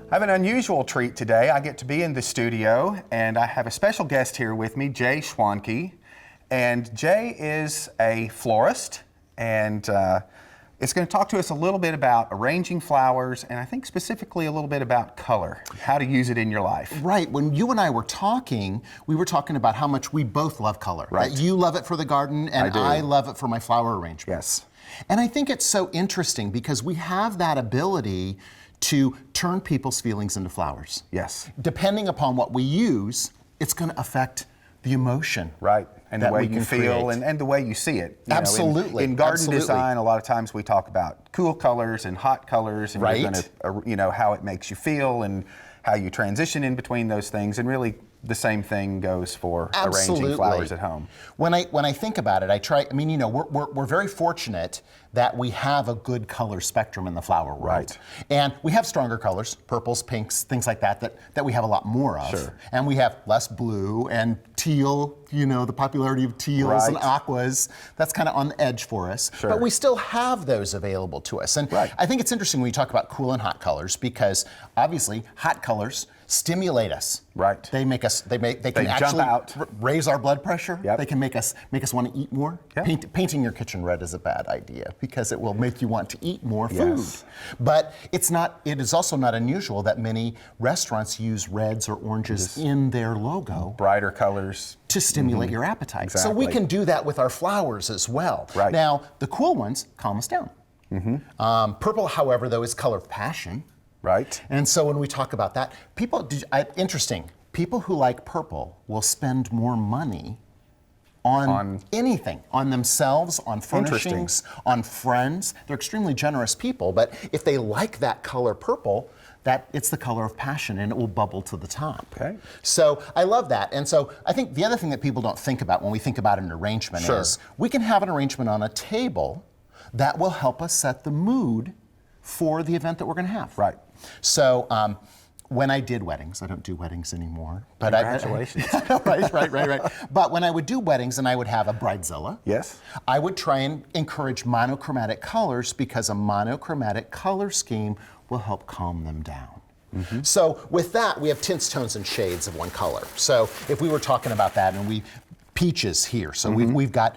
I have an unusual treat today. I get to be in the studio, and I have a special guest here with me, Jay Schwanke. And Jay is a florist, and is going to talk to us a little bit about arranging flowers, and I think specifically a little bit about color, how to use it in your life. Right. When you and I were talking, we were talking about how much we both love color. Right. That you love it for the garden, and I love it for my flower arrangement. Yes. And I think it's so interesting because we have that ability to turn people's feelings into flowers. Yes. Depending upon what we use, it's going to affect the emotion. Right. And the way you feel and the way you see it. Absolutely. In garden design, a lot of times we talk about cool colors and hot colors, and you're going to, how it makes you feel and how you transition in between those things. And really, the same thing goes for arranging flowers at home. When I think about it, we're very fortunate that we have a good color spectrum in the flower world. Right. And we have stronger colors, purples, pinks, things like that we have a lot more of. Sure. And we have less blue and teal, the popularity of teals and aquas, that's kind of on the edge for us. Sure. But we still have those available to us. And I think it's interesting when you talk about cool and hot colors because obviously hot colors stimulate us. Right. They make us, they can actually raise our blood pressure. Yep. They can make us want to eat more. Yep. Painting your kitchen red is a bad idea because it will make you want to eat more food. Yes. But it is also not unusual that many restaurants use reds or oranges in their logo. Brighter colors. To stimulate your appetite. Exactly. So we can do that with our flowers as well. Right. Now, the cool ones calm us down. Purple, however, though, is color of passion. Right. And so when we talk about that, interesting, people who like purple will spend more money on anything, on themselves, on furnishings, on friends. They're extremely generous people, but if they like that color purple, it's the color of passion and it will bubble to the top. Okay. So I love that. And so I think the other thing that people don't think about when we think about an arrangement is we can have an arrangement on a table that will help us set the mood for the event that we're going to have. Right. So when I did weddings, I don't do weddings anymore. But Congratulations. Right. But when I would do weddings and I would have a bridezilla, yes, I would try and encourage monochromatic colors because a monochromatic color scheme will help calm them down. So with that, we have tints, tones, and shades of one color. So if we were talking about that and peaches here. So we've got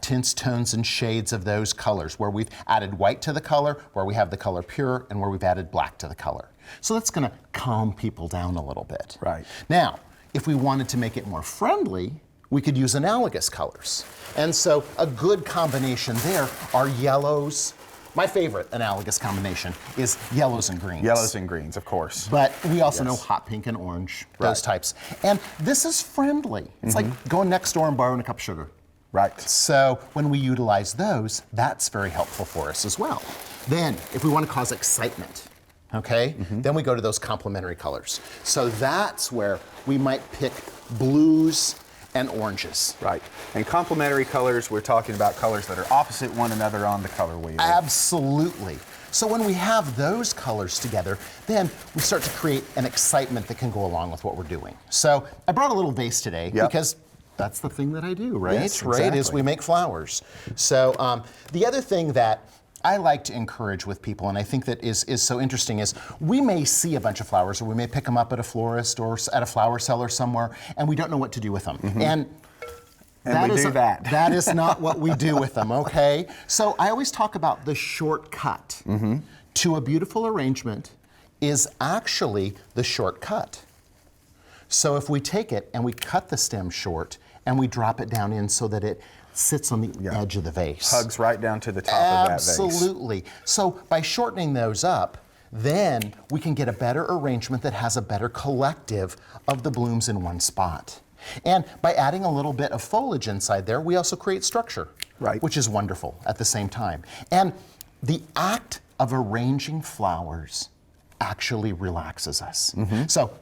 tints, tones, and shades of those colors where we've added white to the color, where we have the color pure, and where we've added black to the color. So that's going to calm people down a little bit. Right. Now, if we wanted to make it more friendly, we could use analogous colors. And so a good combination there are yellows. My favorite analogous combination is yellows and greens. Yellows and greens, of course. But we also know hot pink and orange, those types. And this is friendly. It's like going next door and borrowing a cup of sugar. Right. So when we utilize those, that's very helpful for us as well. Then, if we want to cause excitement, then we go to those complementary colors. So that's where we might pick blues and oranges. Right. And complementary colors, we're talking about colors that are opposite one another on the color wheel. Absolutely. So when we have those colors together, then we start to create an excitement that can go along with what we're doing. So I brought a little vase today because that's the thing that I do, right? Yes, right, is we make flowers. So the other thing that I like to encourage with people, and I think that is so interesting, is we may see a bunch of flowers, or we may pick them up at a florist or at a flower seller somewhere, and we don't know what to do with them. And that is not what we do with them, okay? So I always talk about the shortcut to a beautiful arrangement is actually the shortcut. So if we take it and we cut the stem short and we drop it down in so that it sits on the edge of the vase. Hugs right down to the top of that vase. Absolutely. So by shortening those up, then we can get a better arrangement that has a better collective of the blooms in one spot. And by adding a little bit of foliage inside there, we also create structure, which is wonderful at the same time. And the act of arranging flowers actually relaxes us. So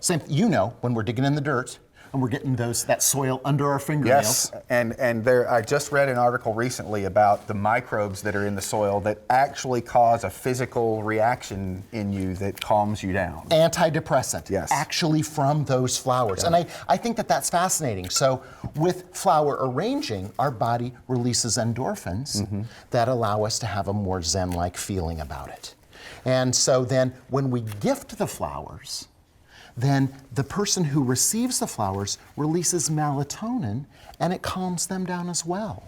when we're digging in the dirt, and we're getting that soil under our fingernails. Yes, and I just read an article recently about the microbes that are in the soil that actually cause a physical reaction in you that calms you down. Antidepressant, actually from those flowers. And I think that's fascinating. So with flower arranging, our body releases endorphins that allow us to have a more zen-like feeling about it. And so then when we gift the flowers, then the person who receives the flowers releases melatonin and it calms them down as well.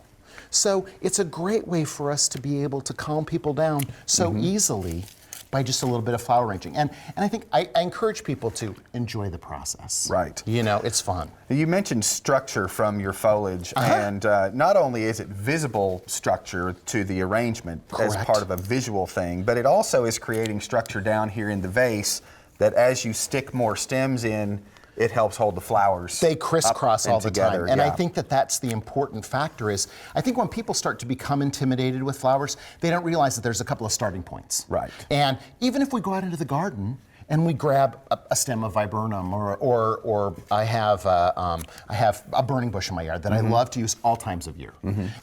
So it's a great way for us to be able to calm people down so easily by just a little bit of flower arranging. And I think I encourage people to enjoy the process. Right. You know, it's fun. You mentioned structure from your foliage, and not only is it visible structure to the arrangement as Correct. part of a visual thing, but it also is creating structure down here in the vase that as you stick more stems in, it helps hold the flowers. They crisscross up all and the together. time. And Yeah. I think that that's the important factor is, I think when people start to become intimidated with flowers, they don't realize that there's a couple of starting points. Right. And even if we go out into the garden and we grab a stem of viburnum, or I have a burning bush in my yard that I love to use all times of year.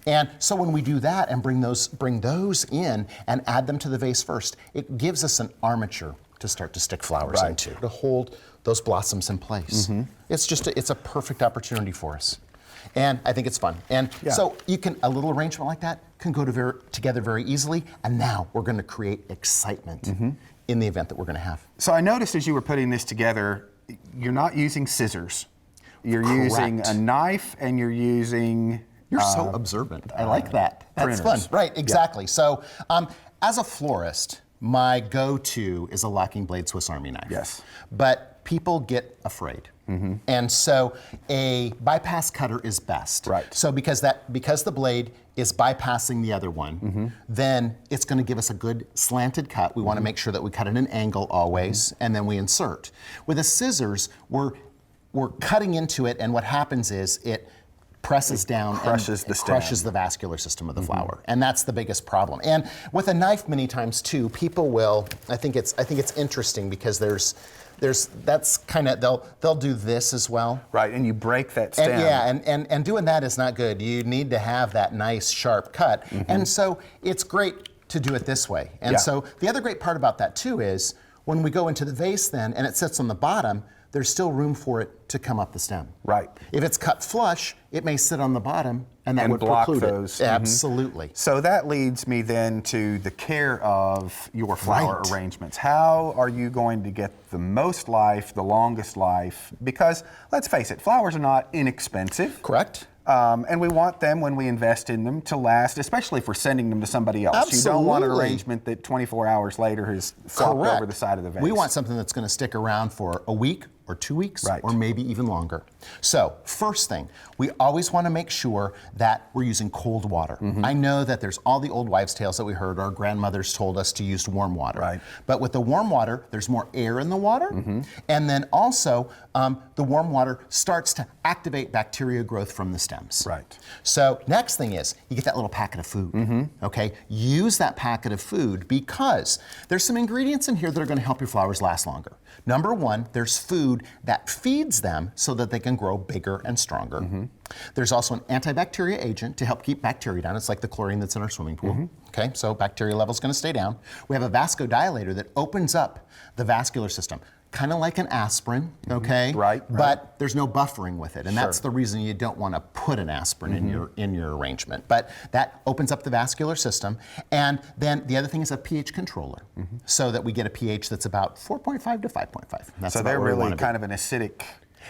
And so when we do that and bring those in and add them to the vase first, it gives us an armature to start to stick flowers Right. into, to hold those blossoms in place. It's a perfect opportunity for us. And I think it's fun. And so a little arrangement like that can go together very easily. And now we're going to create excitement in the event that we're going to have. So I noticed as you were putting this together, you're not using scissors. You're using a knife, and you're using... You're so observant. I like that. That's printers. fun. Right, exactly. So as a florist, my go-to is a locking blade Swiss Army knife. Yes. But people get afraid. And so a bypass cutter is best. Right. So because the blade is bypassing the other one, then it's going to give us a good slanted cut. We want to make sure that we cut at an angle always, and then we insert. With the scissors, we're cutting into it, and what happens is it presses down crushes and the crushes stem. the vascular system of the flower, and that's the biggest problem. And with a knife, many times too, people will. I think it's interesting because that's kind of they'll do this as well. Right, and you break that stem. And doing that is not good. You need to have that nice sharp cut, and so it's great to do it this way. And so the other great part about that too is when we go into the vase then, and it sits on the bottom, there's still room for it to come up the stem. Right. If it's cut flush, it may sit on the bottom, and that And would block preclude those. it. Absolutely. So that leads me then to the care of your flower Right. arrangements. How are you going to get the most life, the longest life? Because let's face it, flowers are not inexpensive. Correct. And we want them, when we invest in them, to last, especially if we're sending them to somebody else. You don't want an Absolutely. arrangement that 24 hours later has flopped Correct. over the side of the vase. We want something that's going to stick around for a week or 2 weeks, Right. or maybe even longer. So first thing, we always want to make sure that we're using cold water. I know that there's all the old wives' tales that we heard. Our grandmothers told us to use warm water. Right. But with the warm water, there's more air in the water, and then also the warm water starts to activate bacteria growth from the stems. Right. So next thing is you get that little packet of food. Okay, use that packet of food because there's some ingredients in here that are going to help your flowers last longer. Number one, there's food that feeds them so that they can grow bigger and stronger. There's also an antibacterial agent to help keep bacteria down. It's like the chlorine that's in our swimming pool. Okay, so bacteria level's going to stay down. We have a vasodilator that opens up the vascular system, kind of like an aspirin, okay? Right. But there's no buffering with it, and that's the reason you don't want to put an aspirin in your arrangement. But that opens up the vascular system, and then the other thing is a pH controller, so that we get a pH that's about 4.5 to 5.5. That's So about they're where we really wanna be. kind of an acidic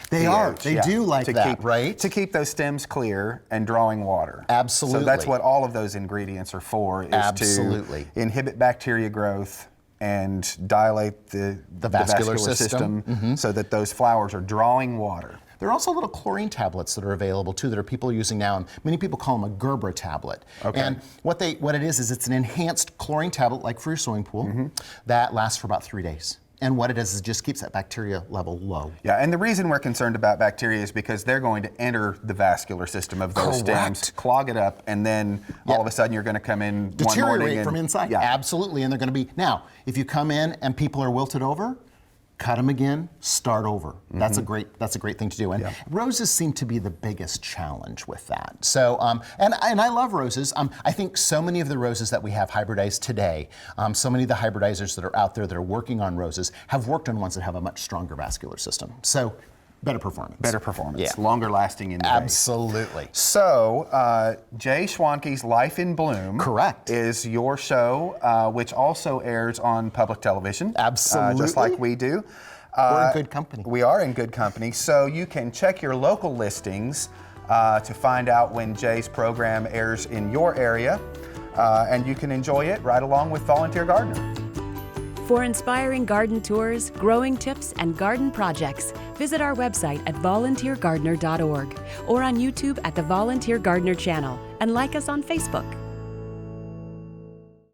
They pH, are. They do like to that, keep, right? To keep those stems clear and drawing water. Absolutely. So that's what all of those ingredients are for, is Absolutely. to inhibit bacteria growth and dilate the vascular system. so that those flowers are drawing water. There are also little chlorine tablets that are available too that are people using now, and many people call them a Gerber tablet. Okay. And what it is it's an enhanced chlorine tablet, like for your swimming pool, that lasts for about 3 days. And what it is it just keeps that bacteria level low. Yeah, and the reason we're concerned about bacteria is because they're going to enter the vascular system of those stems, Correct. clog it up, and then all of a sudden you're going to come in one morning Deteriorate and, from inside. Yeah. Absolutely, and they're going to be. Now, if you come in and people are wilted over, cut them again, start over. That's a great thing to do. And roses seem to be the biggest challenge with that. So, and I love roses. I think so many of the roses that we have hybridized today, so many of the hybridizers that are out there that are working on roses have worked on ones that have a much stronger vascular system. So better performance. Better performance, Yeah. longer lasting in the vase. Absolutely. So, Jay Schwanke's Life in Bloom Correct. is your show, which also airs on public television. Absolutely. Just like we do. We're in good company. We are in good company. So you can check your local listings to find out when Jay's program airs in your area, and you can enjoy it right along with Volunteer Gardener. For inspiring garden tours, growing tips, and garden projects, visit our website at volunteergardener.org or on YouTube at the Volunteer Gardener channel, and like us on Facebook.